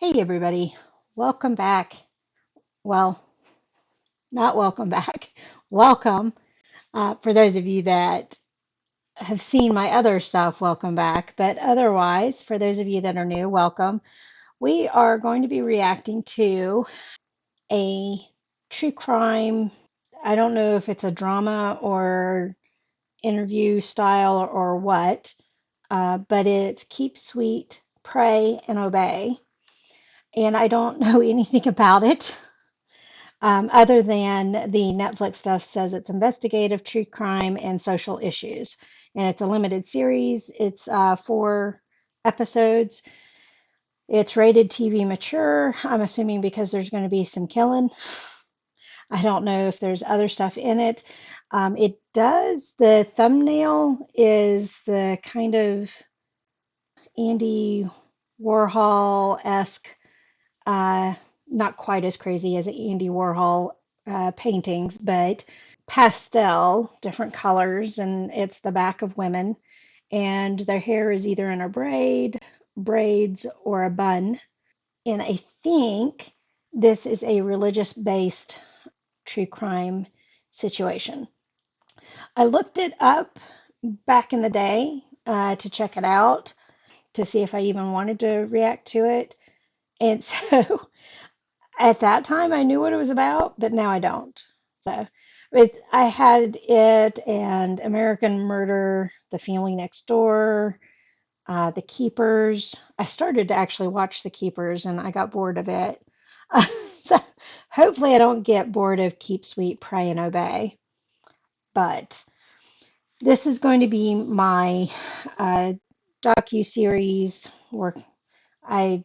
Hey everybody, welcome back. Well, not welcome back. Welcome. For those of you that have seen my other stuff, welcome back. But otherwise, for those of you that are new, welcome. We are going to be reacting to a true crime. I don't know if it's a drama or interview style or what, but it's Keep Sweet, Pray, and Obey. And I don't know anything about it. Other than the Netflix stuff says it's investigative, true crime, and social issues. And it's a limited series. It's 4 episodes. It's rated TV mature. I'm assuming because there's going to be some killing. I don't know if there's other stuff in it. The thumbnail is the kind of Andy Warhol-esque, uh, not quite as crazy as Andy Warhol paintings, but pastel, different colors, and it's the back of women, and their hair is either in a braids, or a bun. And I think this is a religious based true crime situation. I looked it up back in the day to check it out to see if I even wanted to react to it. And so at that time, I knew what it was about, but now I don't. So I had it and American Murder, The Family Next Door, The Keepers. I started to actually watch The Keepers and I got bored of it. So hopefully I don't get bored of Keep Sweet, Pray, and Obey. But this is going to be my uh, docu-series where I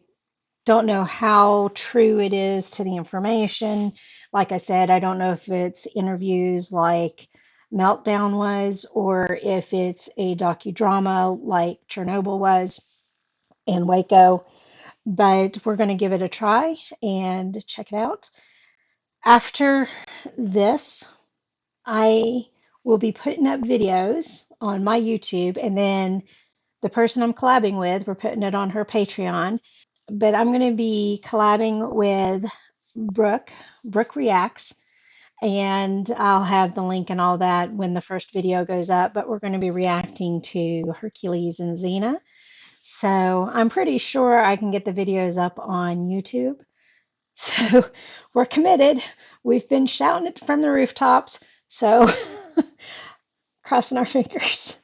don't know how true it is to the information. Like I said, I don't know if it's interviews like Meltdown was, or if it's a docudrama like Chernobyl was in Waco. But we're going to give it a try and check it out. After this, I will be putting up videos on my YouTube, and then the person I'm collabing with, we're putting it on her Patreon. But I'm going to be collabing with Brooke, Brooke Reacts, and I'll have the link and all that when the first video goes up. But we're going to be reacting to Hercules and Xena. So I'm pretty sure I can get the videos up on YouTube. So we're committed. We've been shouting it from the rooftops. So crossing our fingers.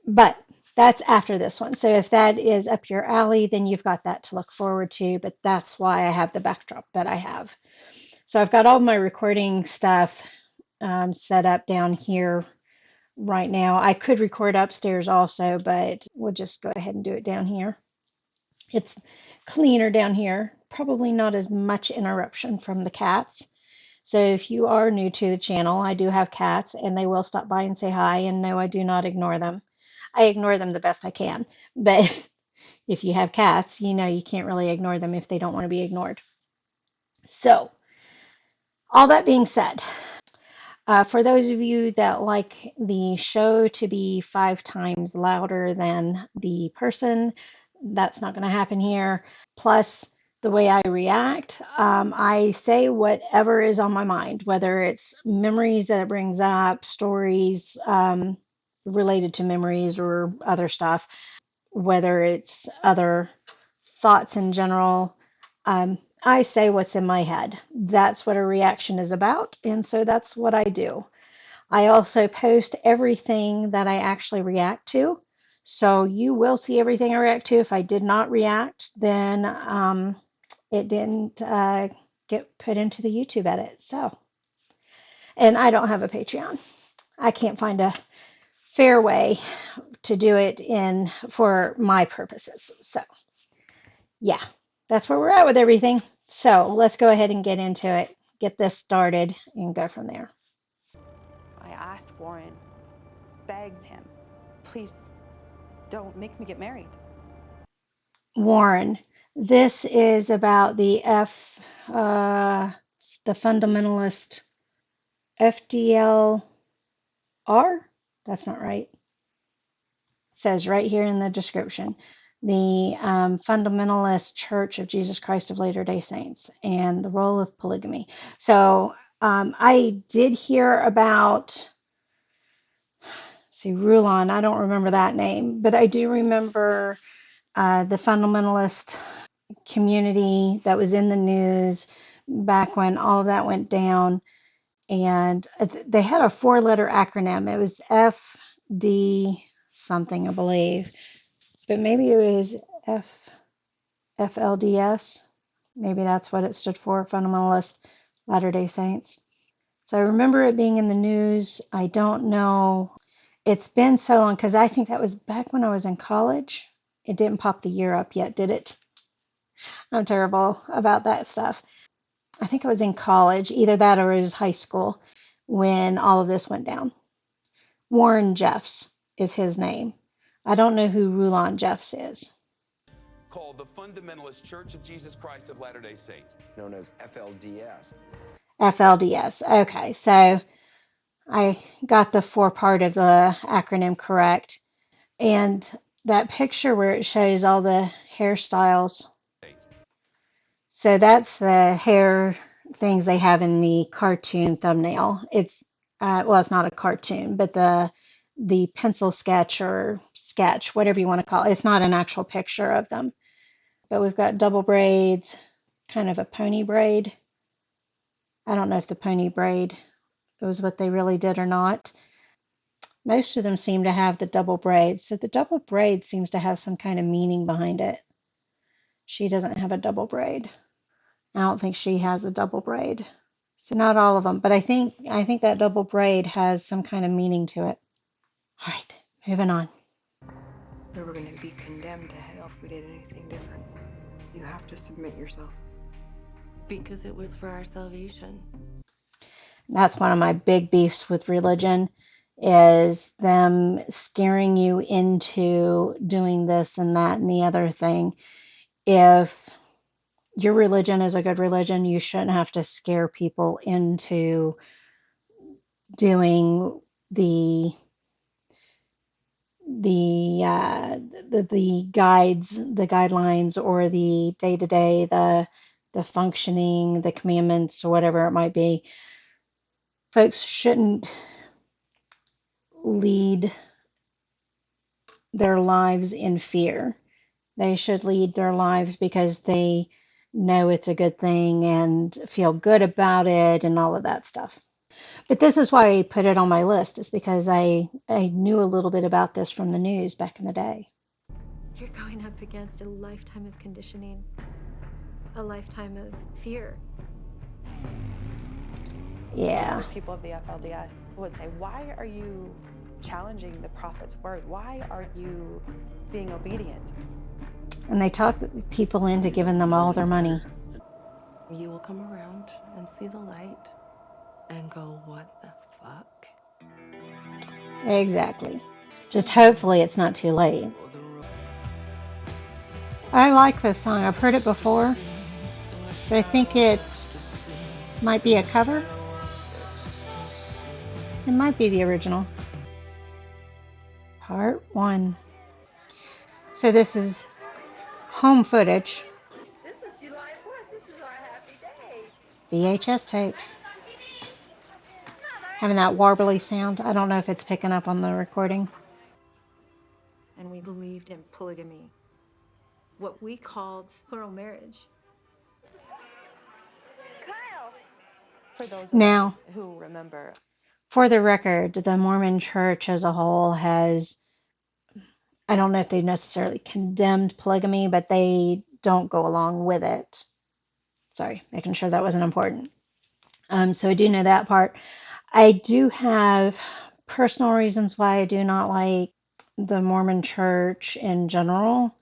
But that's after this one. So if that is up your alley, then you've got that to look forward to. But that's why I have the backdrop that I have. So I've got all my recording stuff set up down here right now. I could record upstairs also, but we'll just go ahead and do it down here. It's cleaner down here. Probably not as much interruption from the cats. So if you are new to the channel, I do have cats and they will stop by and say hi. And no, I do not ignore them. I ignore them the best I can. But if you have cats, you know you can't really ignore them if they don't want to be ignored. So, all that being said, for those of you that like the show to be 5 times louder than the person, that's not going to happen here. Plus, the way I react, I say whatever is on my mind, whether it's memories that it brings up, stories related to memories or other stuff, whether it's other thoughts in general. I say what's in my head. That's what a reaction is about, and so that's what I do. I also post everything that I actually react to. So you will see everything I react to. If I did not react, then it didn't get put into the YouTube edit. So, and I don't have a Patreon. I can't find a fair way to do it in for my purposes. So, yeah, that's where we're at with everything. So let's go ahead and get into it, get this started, and go from there. I asked Warren, begged him, please don't make me get married. Warren, this is about the fundamentalist FDLR. That's not right. It says right here in the description. the Fundamentalist Church of Jesus Christ of Latter-day Saints and the role of polygamy. So I did hear about, see, Rulon, I don't remember that name, but I do remember the fundamentalist community that was in the news back when all of that went down. And they had a four-letter acronym. It was FD something, I believe, but maybe it was FLDS. Maybe that's what it stood for, Fundamentalist Latter-day Saints. So I remember it being in the news. I don't know. It's been so long because I think that was back when I was in college. It didn't pop the year up yet, did it? I'm terrible about that stuff. I think I was in college, either that or it was high school when all of this went down. Warren Jeffs is his name. I don't know who Rulon Jeffs is. Called the Fundamentalist Church of Jesus Christ of Latter-day Saints, known as FLDS. FLDS. Okay, so I got the four part of the acronym correct. And that picture where it shows all the hairstyles, so that's the hair things they have in the cartoon thumbnail. It's well, it's not a cartoon, but the pencil sketch or sketch, whatever you want to call it. It's not an actual picture of them. But we've got double braids, kind of a pony braid. I don't know if the pony braid was what they really did or not. Most of them seem to have the double braid. So the double braid seems to have some kind of meaning behind it. She doesn't have a double braid. I don't think she has a double braid. So not all of them, but I think that double braid has some kind of meaning to it. All right, moving on. We were going to be condemned to hell if we did anything different. You have to submit yourself. Because it was for our salvation. That's one of my big beefs with religion is them steering you into doing this and that and the other thing. If your religion is a good religion, you shouldn't have to scare people into doing the the guides, the guidelines, or the day to day, the functioning, the commandments, or whatever it might be. Folks shouldn't lead their lives in fear. They should lead their lives because they know it's a good thing and feel good about it and all of that stuff. But this is why I put it on my list, is because I knew a little bit about this from the news back in the day. You're going up against a lifetime of conditioning, a lifetime of fear. Yeah. People of the FLDS would say, why are you challenging the prophet's word? Why are you being obedient? And they talk people into giving them all their money. You will come around and see the light and go, what the fuck? Exactly. Just hopefully it's not too late. I like this song. I've heard it before, but I think it's might be a cover. It might be the original. Part 1. So this is home footage. This is July 4th. This is our happy day. VHS tapes. Having that warbly sound. I don't know if it's picking up on the recording. And we believed in polygamy, what we called plural marriage. Kyle. For those of Now, us who remember, for the record, the Mormon Church as a whole has, I don't know if they necessarily condemned polygamy, but they don't go along with it. Sorry, making sure that wasn't important. So I do know that part. I do have personal reasons why I do not like the Mormon Church in general.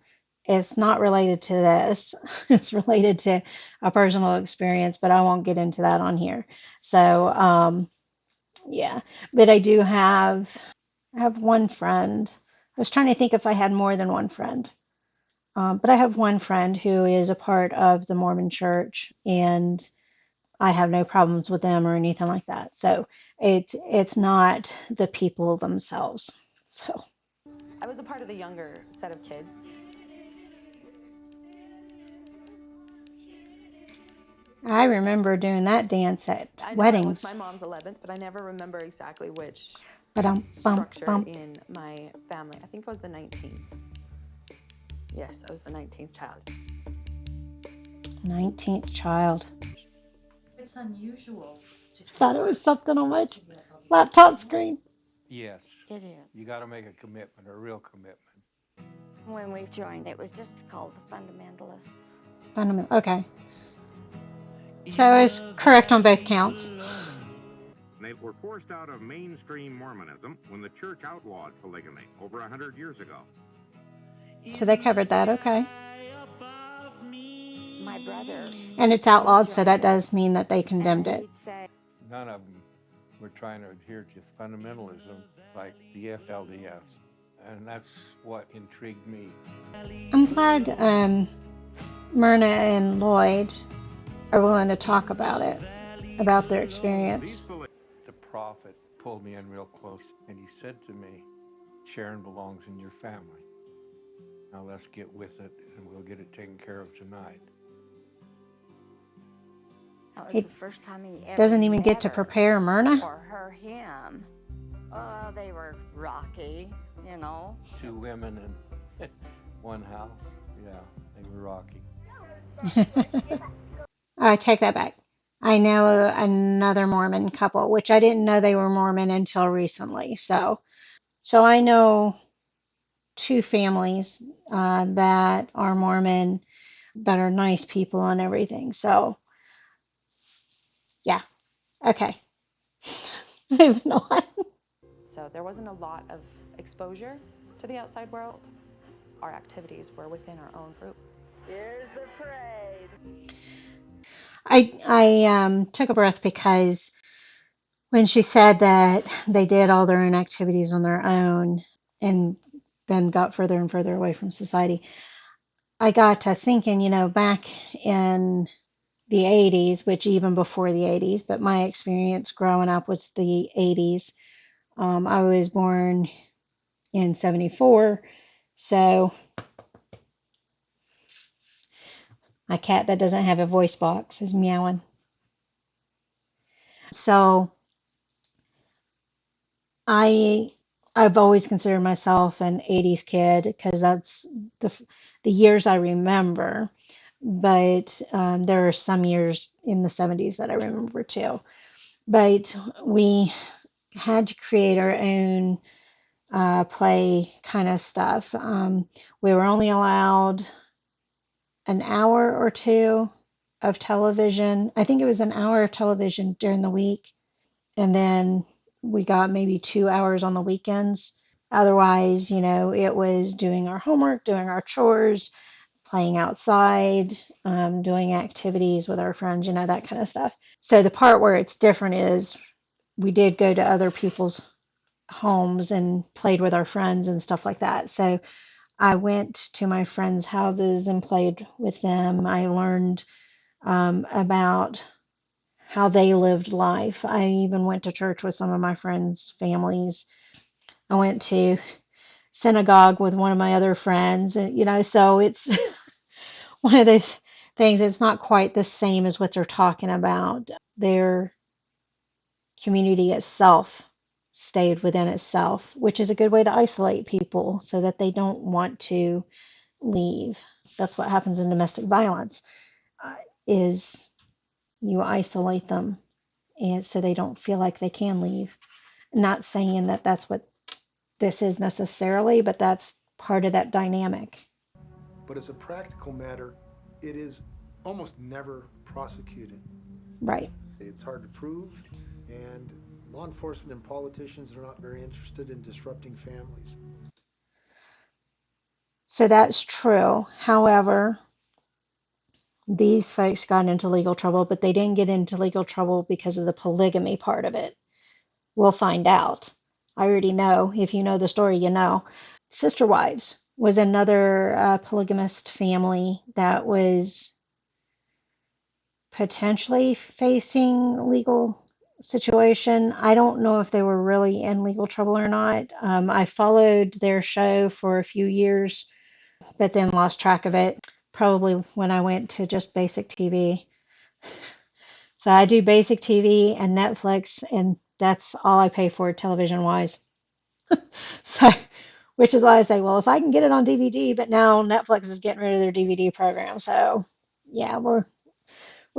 It's not related to this. It's related to a personal experience, but I won't get into that on here. So, yeah. But I have one friend. I was trying to think if I had more than one friend. But I have one friend who is a part of the Mormon Church, and I have no problems with them or anything like that. So it's not the people themselves. So I was a part of the younger set of kids. I remember doing that dance at I know it was weddings. my mom's 11th, but I never remember exactly which But bump, structure bump. in my family. I think it was the 19th. Yes, I was the 19th child. 19th child. It's unusual to Thought it was something on my laptop screen. Yes. It is. You got to make a commitment, a real commitment. When we joined, it was just called the Fundamentalists. Fundamental. Okay. So I was correct on both counts. They were forced out of mainstream Mormonism when the church outlawed polygamy over 100 years ago. So they covered that. Okay. My brother. And it's outlawed, so that does mean that they condemned it. None of them were trying to adhere to fundamentalism like the FLDS. And that's what intrigued me. I'm glad Myrna and Lloyd are willing to talk about it, about their experience. The prophet pulled me in real close, and he said to me, Sharon belongs in your family. Now let's get with it, and we'll get it taken care of tonight. That was the first time he ever doesn't even get met to her, prepare Myrna. or her him. Oh, they were rocky, you know. 2 women in one house. Yeah, they were rocky. I take that back. I know another Mormon couple, which I didn't know they were Mormon until recently. So I know 2 families that are Mormon, that are nice people and everything. So yeah, okay. Moving on. So there wasn't a lot of exposure to the outside world. Our activities were within our own group. Here's the parade. I took a breath because when she said that they did all their own activities on their own and then got further and further away from society, I got to thinking, back in the 80s, which even before the 80s, but my experience growing up was the 80s. I was born in 74, so my cat that doesn't have a voice box is meowing. So I've always considered myself an 80s kid because that's the years I remember. But there are some years in the 70s that I remember too. But we had to create our own play kind of stuff. We were only allowed an hour or two of television. I think it was an hour of television during the week. And then we got maybe 2 hours on the weekends. Otherwise, it was doing our homework, doing our chores, playing outside, doing activities with our friends, that kind of stuff. So the part where it's different is we did go to other people's homes and played with our friends and stuff like that. So I went to my friends' houses and played with them. I learned about how they lived life. I even went to church with some of my friends' families. I went to synagogue with one of my other friends, and so it's one of those things. It's not quite the same as what they're talking about. Their community itself stayed within itself, which is a good way to isolate people so that they don't want to leave. That's what happens in domestic violence, is you isolate them and so they don't feel like they can leave. Not saying that that's what this is necessarily, but that's part of that dynamic. But as a practical matter, it is almost never prosecuted. Right. It's hard to prove, and law enforcement and politicians are not very interested in disrupting families. So that's true. However, these folks got into legal trouble, but they didn't get into legal trouble because of the polygamy part of it. We'll find out. I already know. If you know the story, you know. Sister Wives was another polygamist family that was potentially facing legal situation. I don't know if they were really in legal trouble or not. I followed their show for a few years, but then lost track of it. Probably when I went to just basic TV. So I do basic TV and Netflix, and that's all I pay for television wise. So, which is why I say, well, if I can get it on DVD, but now Netflix is getting rid of their DVD program. So, yeah, we're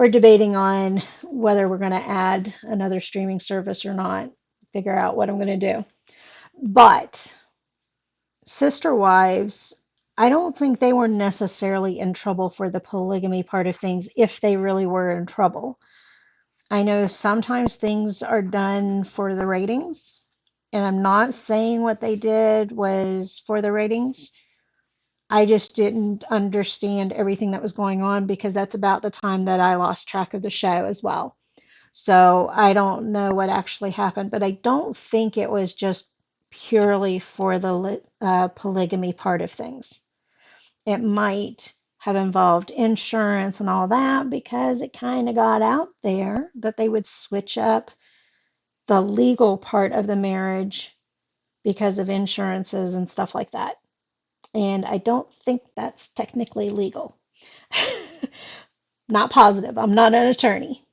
debating on whether we're going to add another streaming service or not. Figure out what I'm going to do. But Sister Wives, I don't think they were necessarily in trouble for the polygamy part of things if they really were in trouble. I know sometimes things are done for the ratings, and I'm not saying what they did was for the ratings. I just didn't understand everything that was going on because that's about the time that I lost track of the show as well. So I don't know what actually happened, but I don't think it was just purely for the polygamy part of things. It might have involved insurance and all that because it kind of got out there that they would switch up the legal part of the marriage because of insurances and stuff like that. And I don't think that's technically legal. Not positive. I'm not an attorney.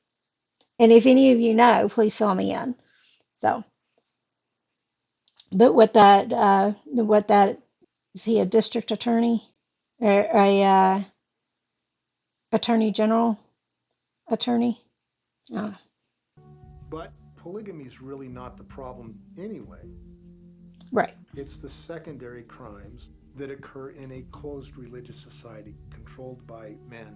And if any of you know, please fill me in. So, but what that is he a district attorney or a attorney general attorney? Oh, But polygamy is really not the problem anyway. right. It's the secondary crimes that occur in a closed religious society controlled by men.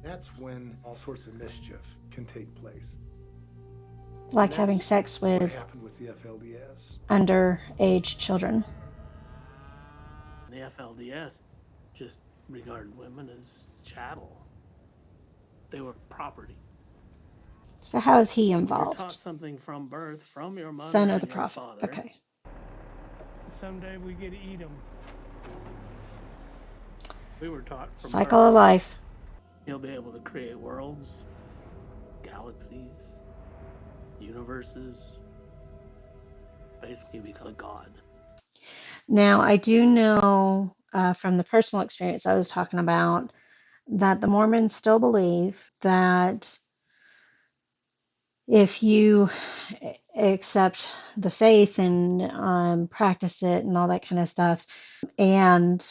That's when all sorts of mischief can take place. Like having sex What with happened with the FLDS. underage children. The FLDS just regarded women as chattel. They were property. So how is he You're involved? taught something from birth, from your mother Son of and the your prophet. father. Okay. Someday we get to eat them. We were taught from Cycle birth. of life. You'll be able to create worlds, galaxies, universes. Basically, become a god. Now, I do know from the personal experience I was talking about that the Mormons still believe that if you accept the faith and practice it and all that kind of stuff, and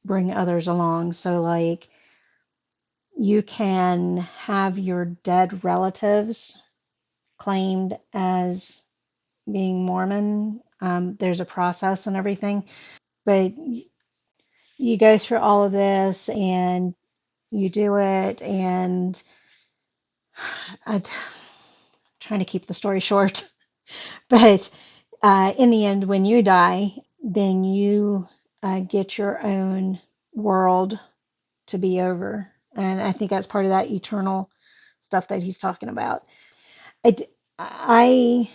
bring others along, so like you can have your dead relatives claimed as being Mormon. There's a process and everything, but you go through all of this and you do it, and I'm trying to keep the story short, but in the end, when you die, then you get your own world to be over. And I think that's part of that eternal stuff that he's talking about. I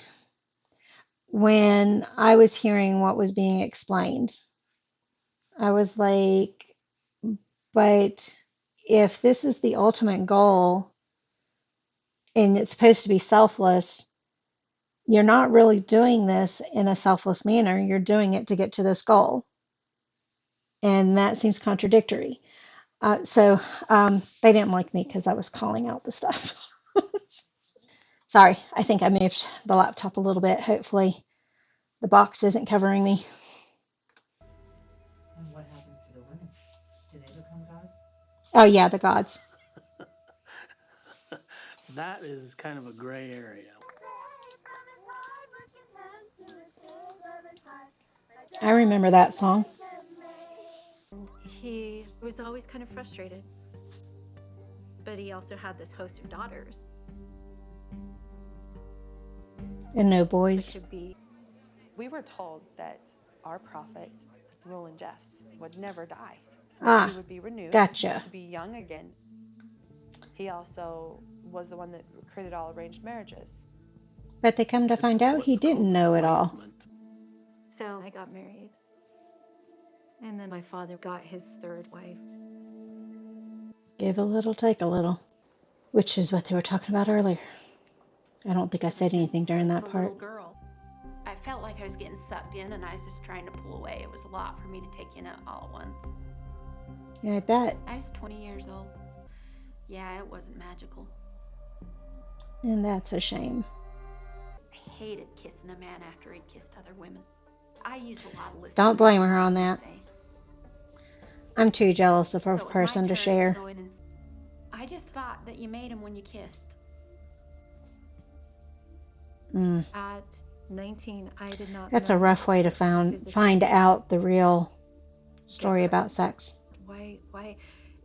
when I was hearing what was being explained, I was like, but if this is the ultimate goal and it's supposed to be selfless, you're not really doing this in a selfless manner. You're doing it to get to this goal. And that seems contradictory. So they didn't like me because I was calling out the stuff. Sorry, I think I moved the laptop a little bit. Hopefully, the box isn't covering me. And what happens to the women? Do they become gods? Oh, yeah, the gods. That is kind of a gray area. I remember that song. And he was always kind of frustrated. But he also had this host of daughters. And no boys. We were told that our prophet, Roland Jeffs, would never die, that he would be renewed gotcha. to be young again. He also was the one that created all arranged marriages. But they come to find out he didn't know it all. So I got married. And then my father got his third wife. Give a little, take a little, which is what they were talking about earlier. I don't think I said anything during that part. Girl. I felt like I was getting sucked in and I was just trying to pull away. It was a lot for me to take in all at once. I bet. I was 20 years old. Yeah, it wasn't magical. And that's a shame. I hated kissing a man after he'd kissed other women. I used a lot of listening. Don't blame her on that. I'm too jealous of her So it was my person to turn share. to go in and I just thought that you made him when you kissed. At 19, I did not That's a know rough way to find out the real story about sex. Why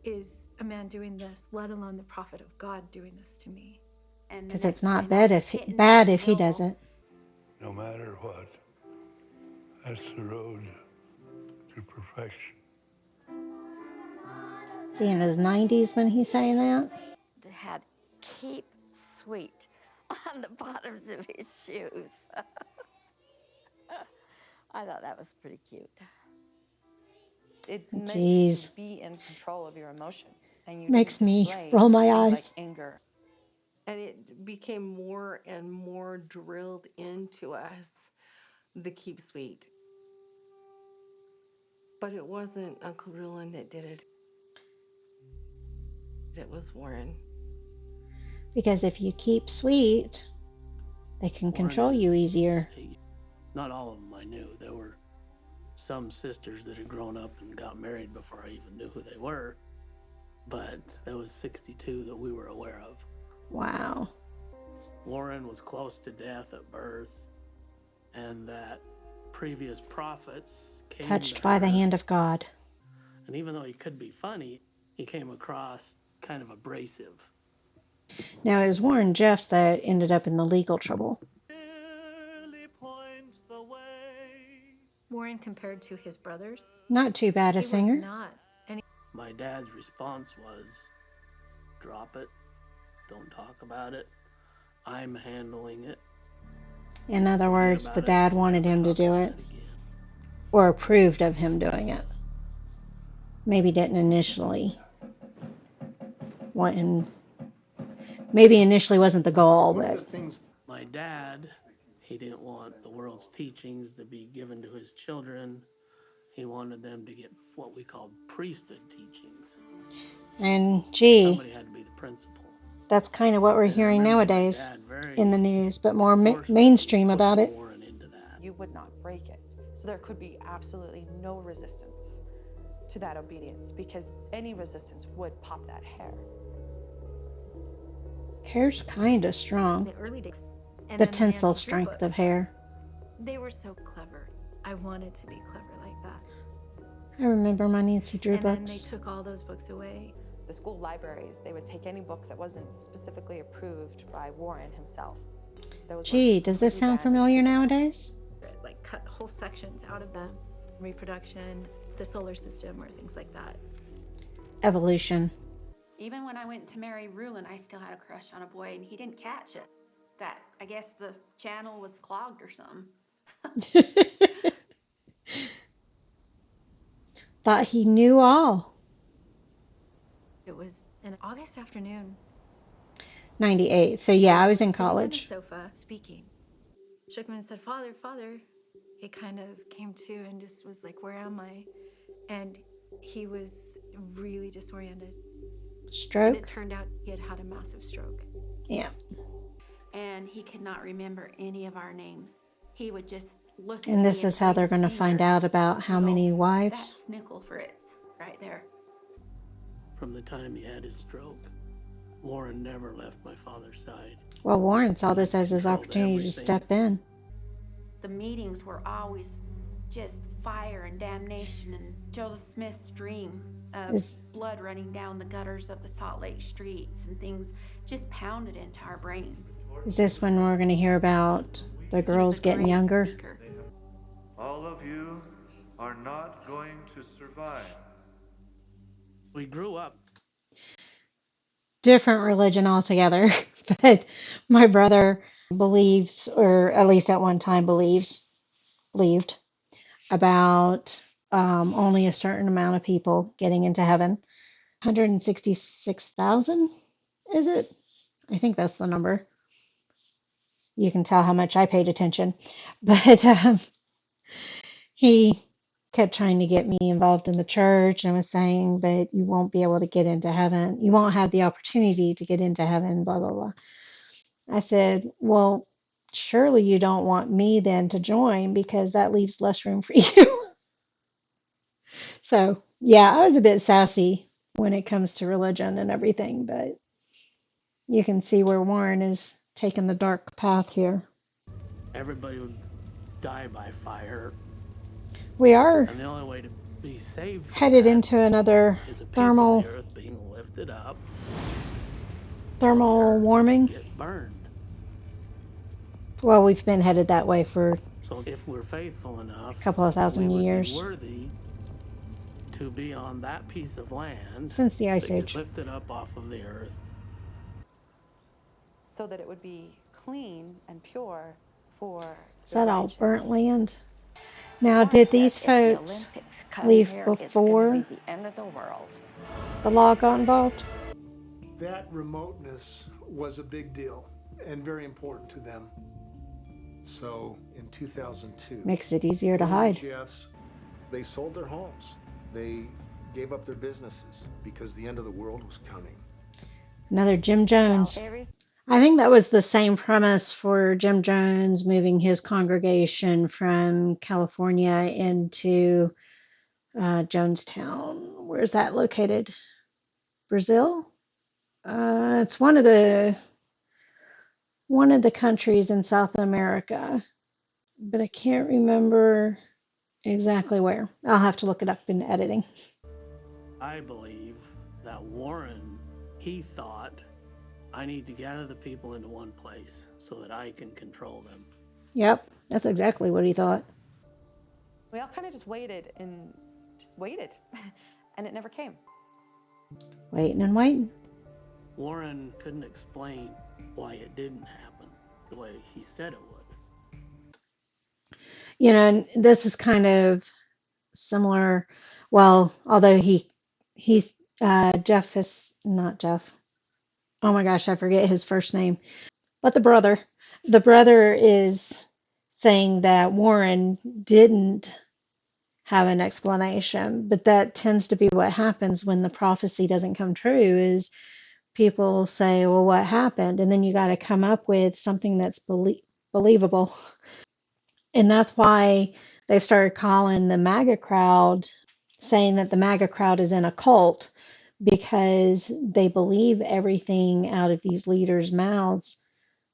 is a man doing this, let alone the prophet of God doing this to me? Because it's not bad if he does it. No matter what, that's the road to perfection. Is he in his 90s when he's saying that? It had "keep sweet" on the bottoms of his shoes. I thought that was pretty cute. It meant Jeez. to be in control of your emotions, and you Makes didn't me display roll my things eyes. like anger. And it became more and more drilled into us, the keep sweet. But it wasn't Uncle Rulon that did it. It was Warren. Because if you keep sweet, they can control you easier. Not all of them I knew. There were some sisters that had grown up and got married before I even knew who they were. But there was 62 that we were aware of. Wow. Warren was close to death at birth, and that previous prophets came Touched by the hand of God. And even though he could be funny, he came across kind of abrasive. Now, it was Warren Jeffs that ended up in the legal trouble. Warren, compared to his brothers, not too bad a singer. Was not any. My dad's response was, drop it, don't talk about it, I'm handling it. In other words, the dad wanted him to do it, or approved of him doing it. Maybe didn't initially. Maybe initially wasn't the goal, but my dad, he didn't want the world's teachings to be given to his children. He wanted them to get what we called priesthood teachings. And gee, somebody had to be the principal. That's kind of what we're hearing nowadays in the news, but more mainstream about it. You would not break it. So there could be absolutely no resistance to that obedience, because any resistance would pop that hair. Hair's kind of strong. The early days. The tensile strength of hair. They were so clever. I wanted to be clever like that. I remember my Nancy Drew books. And then they took all those books away. The school libraries, they would take any book that wasn't specifically approved by Warren himself. Gee, does this sound familiar nowadays? Like cut whole sections out of them. Reproduction, the solar system, or things like that. Evolution. Even when I went to marry Rulon, I still had a crush on a boy, and he didn't catch it. That, I guess the channel was clogged or something. Thought he knew all. It was an August afternoon. 98. So yeah, I was in college. Sitting on the sofa, speaking. Shook him and said, "Father, Father." He kind of came to and just was like, "Where am I?" And he was really disoriented. Stroke? And it turned out he had had a massive stroke. Yeah. And he could not remember any of our names. He would just look at me. And this is how they're going to find out about how many wives? That's Snickle Fritz right there. From the time he had his stroke, Warren never left my father's side. Well, Warren saw this as his opportunity to step in. The meetings were always just fire and damnation and Joseph Smith's dream of blood running down the gutters of the Salt Lake streets and things just pounded into our brains. Is this when we're going to hear about the girls getting younger? Speaker. All of you are not going to survive. We grew up. Different religion altogether, but my brother believes, or at least at one time believed, about only a certain amount of people getting into heaven. 166,000, is it? I think that's the number. You can tell how much I paid attention. But he kept trying to get me involved in the church and was saying, but you won't be able to get into heaven. You won't have the opportunity to get into heaven, blah, blah, blah. I said, well, surely you don't want me then to join because that leaves less room for you. So, yeah, I was a bit sassy when it comes to religion and everything, but you can see where Warren is taking the dark path here. Everybody would die by fire. We are And the only way to be saved from headed that into another is a piece of thermal the earth being lifted up warming. get burned. Well, we've been headed that way for So if we're faithful enough, a couple of thousand we would be years worthy to be on that piece of land since the Ice that gets Age. lifted up off of the earth. So that it would be clean and pure for Is the that all righteous. burnt land? Now, Warren did said these if the folks Olympics come leave here, it's going to be before the end of the world. the law got involved? That remoteness was a big deal and very important to them. So in 2002, Makes it easier to Willie hide. and Jeff's, they sold their homes. They gave up their businesses because the end of the world was coming. Another Jim Jones. I think that was the same premise for Jim Jones moving his congregation from California into Jonestown. Where's that located? Brazil? It's one of the countries in South America, but I can't remember exactly where. I'll have to look it up in editing. I believe that Warren, he thought, I need to gather the people into one place so that I can control them. Yep, that's exactly what he thought. We all kind of just waited and and it never came. Waiting and waiting. Warren couldn't explain why it didn't happen the way he said it would. You know, and this is kind of similar. Well, although he's Jeff is not Jeff. Oh my gosh, I forget his first name. But the brother is saying that Warren didn't have an explanation, but that tends to be what happens when the prophecy doesn't come true is people say, well, what happened? And then you got to come up with something that's believable. And that's why they started calling the MAGA crowd, saying that the MAGA crowd is in a cult because they believe everything out of these leaders' mouths,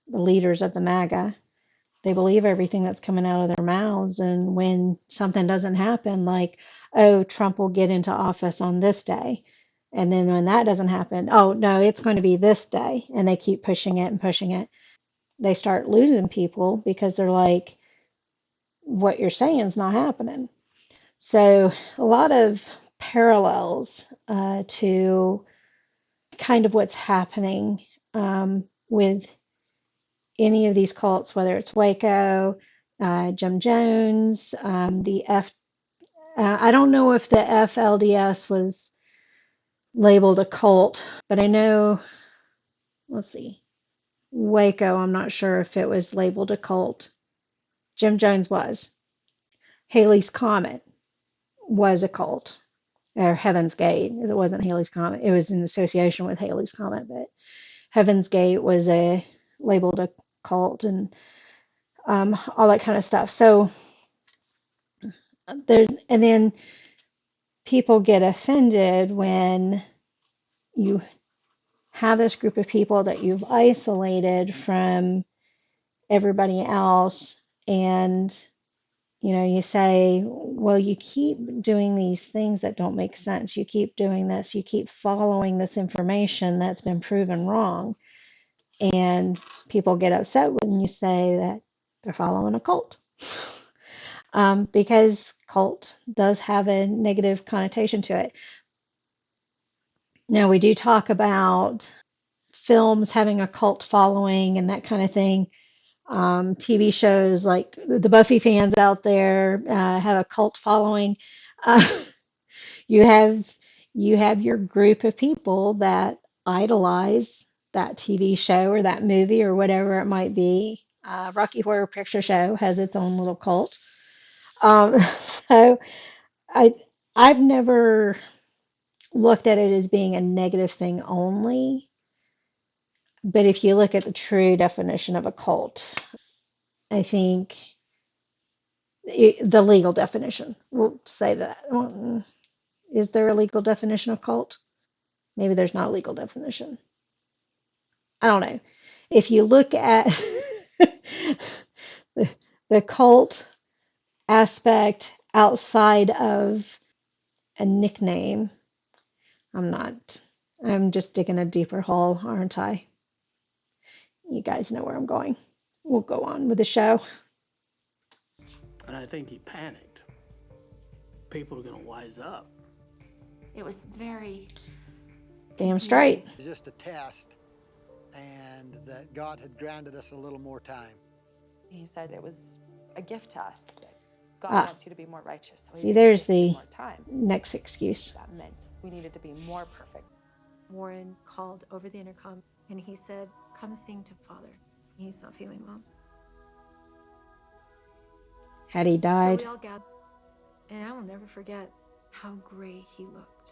the leaders of the MAGA. They believe everything that's coming out of their mouths. And when something doesn't happen, like, oh, Trump will get into office on this day. And then when that doesn't happen, oh, no, it's going to be this day. And they keep pushing it and pushing it. They start losing people because they're like, what you're saying is not happening. So a lot of parallels to kind of what's happening with any of these cults, whether it's Waco, Jim Jones, the F. I don't know if the FLDS was labeled a cult, but I know, let's see, Waco, I'm not sure if it was labeled a cult. Jim Jones was. Haley's Comet was a cult, or Heaven's Gate. It wasn't Haley's Comet. It was in association with Haley's Comet, but Heaven's Gate was a labeled a cult and all that kind of stuff. So there, and then people get offended when you have this group of people that you've isolated from everybody else, and you say, well, you keep doing these things that don't make sense. You keep doing this. You keep following this information that's been proven wrong. And people get upset when you say that they're following a cult. Because cult does have a negative connotation to it. Now, we do talk about films having a cult following and that kind of thing. TV shows like the Buffy fans out there have a cult following. Uh, you have your group of people that idolize that TV show or that movie or whatever it might be. Rocky Horror Picture Show has its own little cult. Um, so I I've never looked at it as being a negative thing only, but if you look at the true definition of a cult, I think the legal definition, we'll say that. Is there a legal definition of cult? Maybe there's not a legal definition. I don't know. If you look at the, the cult aspect outside of a nickname, I'm not. I'm just digging a deeper hole, aren't I? You guys know where I'm going. We'll go on with the show. And I think he panicked. People are going to wise up. It was very Damn straight. It's just a test, and that God had granted us a little more time. He said it was a gift to us. That God wants you to be more righteous. So See, there's the more time. next excuse. That meant we needed to be more perfect. Warren called over the intercom and he said, "Come sing to Father. He's not feeling well." Had he died? So we all gathered, and I will never forget how gray he looked.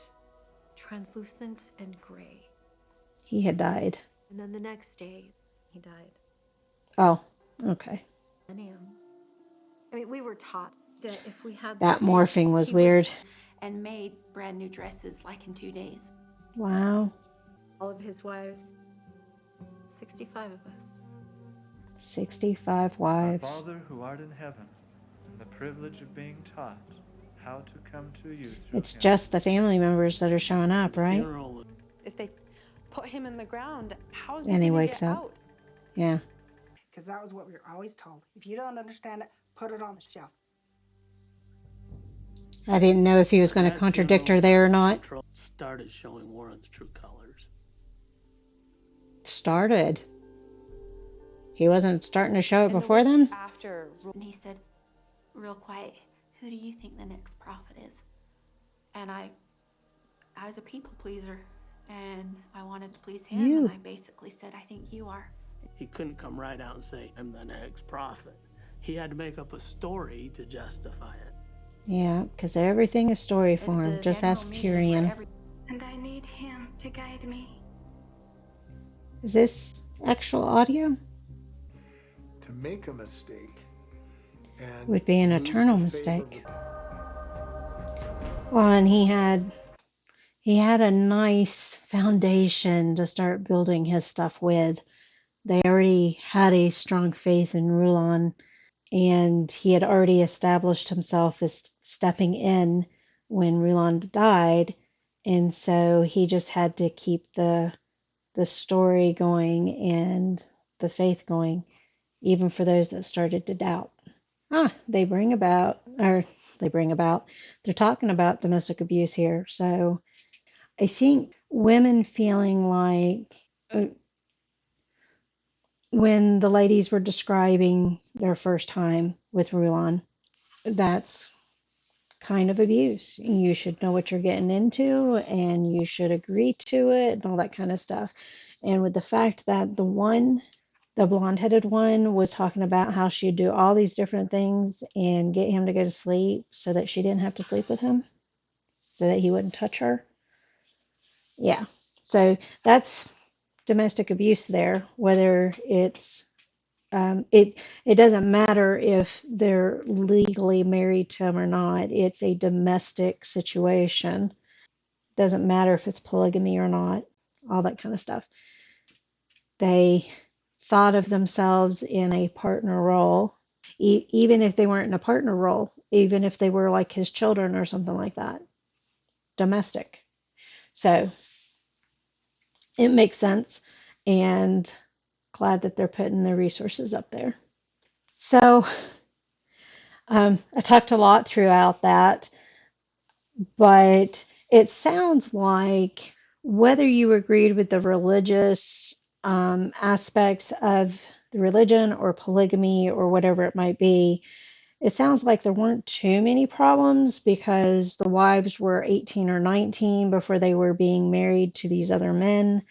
Translucent and gray. He had died. And then the next day, he died. Oh, okay. I mean, we were taught that if we had that morphing was weird. And made brand new dresses like in 2 days. Wow. All of his wives, 65 of us. 65 wives. Our Father who art in heaven, the privilege of being taught how to come to you through It's him. just the family members that are showing up, right? If they put him in the ground, how is he And he going to wakes get up. out? Yeah. Because that was what we were always told. If you don't understand it, put it on the shelf. I didn't know if he was going to contradict her there or not. Started showing Warren's true colors. Started. He wasn't starting to show it before then? After. And he said, real quiet, "Who do you think the next prophet is?" And I was a people pleaser, and I wanted to please him, and I basically said, "I think you are." He couldn't come right out and say, "I'm the next prophet." He had to make up a story to justify it. Yeah, because everything is story form. Just ask Tyrion. And I need him to guide me. Is this actual audio? To make a mistake and would be an eternal mistake. Well, and he had a nice foundation to start building his stuff with. They already had a strong faith in Rulon, and he had already established himself as stepping in when Rulon died, and so he just had to keep the story going and the faith going, even for those that started to doubt. They're talking about domestic abuse here. So I think women feeling like when the ladies were describing their first time with Rulon, that's kind of abuse. You should know what you're getting into and you should agree to it and all that kind of stuff. And with the fact that the blonde-headed one was talking about how she'd do all these different things and get him to go to sleep so that she didn't have to sleep with him, so that he wouldn't touch her. Yeah. So that's domestic abuse there, whether it's it doesn't matter if they're legally married to him or not. It's a domestic situation. Doesn't matter if it's polygamy or not, all that kind of stuff. They thought of themselves in a partner role, even if they weren't in a partner role, even if they were like his children or something like that. Domestic. So it makes sense, and glad that they're putting the resources up there. So I talked a lot throughout that, but it sounds like whether you agreed with the religious aspects of the religion or polygamy or whatever it might be, it sounds like there weren't too many problems because the wives were 18 or 19 before they were being married to these other men.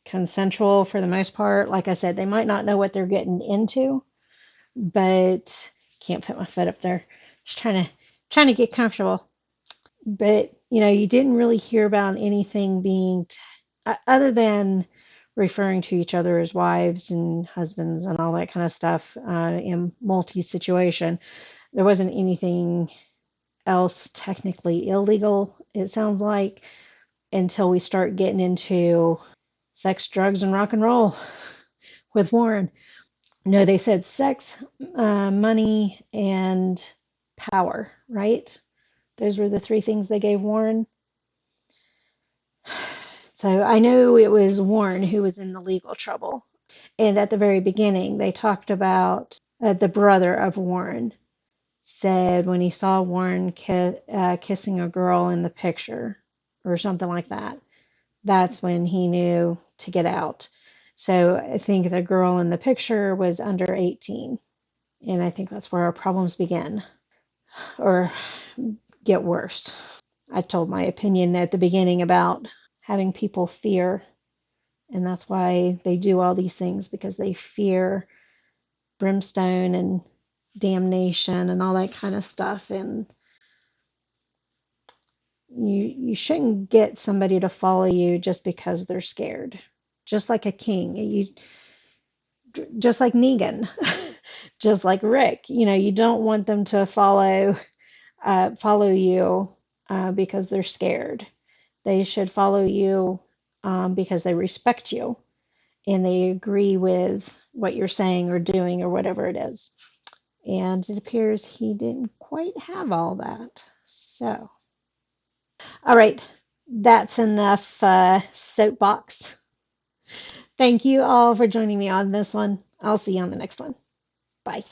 Consensual for the most part. Like I said, they might not know what they're getting into, but can't put my foot up there. Just trying to get comfortable. But, you didn't really hear about anything being, other than referring to each other as wives and husbands and all that kind of stuff in multi situation. There wasn't anything else technically illegal, it sounds like, until we start getting into sex, drugs, and rock and roll with Warren. No, they said sex, money, and power, right? Those were the three things they gave Warren. So I know it was Warren who was in the legal trouble. And at the very beginning, they talked about the brother of Warren said when he saw Warren kissing a girl in the picture or something like that, that's when he knew to get out. So I think the girl in the picture was under 18. And I think that's where our problems begin or get worse. I told my opinion at the beginning about having people fear. And that's why they do all these things, because they fear brimstone and damnation and all that kind of stuff. And you shouldn't get somebody to follow you just because they're scared. Just like a king, just like Negan, just like Rick. You don't want them to follow you because they're scared. They should follow you because they respect you and they agree with what you're saying or doing or whatever it is. And it appears he didn't quite have all that. So, all right, that's enough soapbox. Thank you all for joining me on this one. I'll see you on the next one. Bye.